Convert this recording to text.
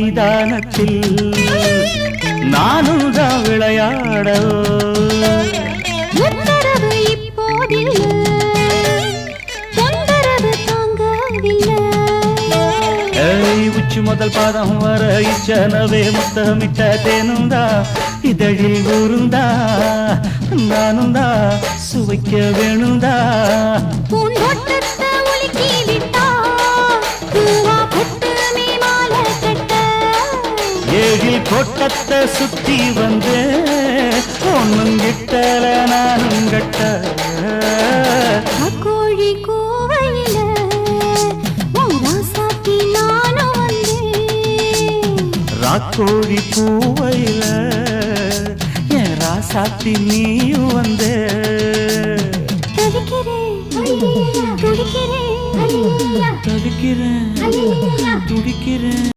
மைதானத்தில் நானும் தான் விளையாட உத்தரவு இப்போதில்லை, தொந்தரவு தாங்கவில்லை. உச்சி முதல் பாதம் வர இச்சனவே முத்தமிட்ட தேனுந்தா இதழில் ஊருந்தா நானுந்தா சுவைக்க வேணுந்தா பூந்தோட்டத்தை உலுக்கி விட்டா பூவா புட்டு நீ மாலை கட்ட ஏழில் கோட்டத்தை சுத்தி வந்து ஒன்னும் கிட்டல நானும் கட்ட கோழி கோவையில ராசாத்தி நானும் வந்தேன். ராக்கோழி பூவையில என் ராசாத்தி நீயும் வந்து தவிக்கிறேன் துடிக்கிறேன் தவிக்கிறேன் துடிக்கிறேன்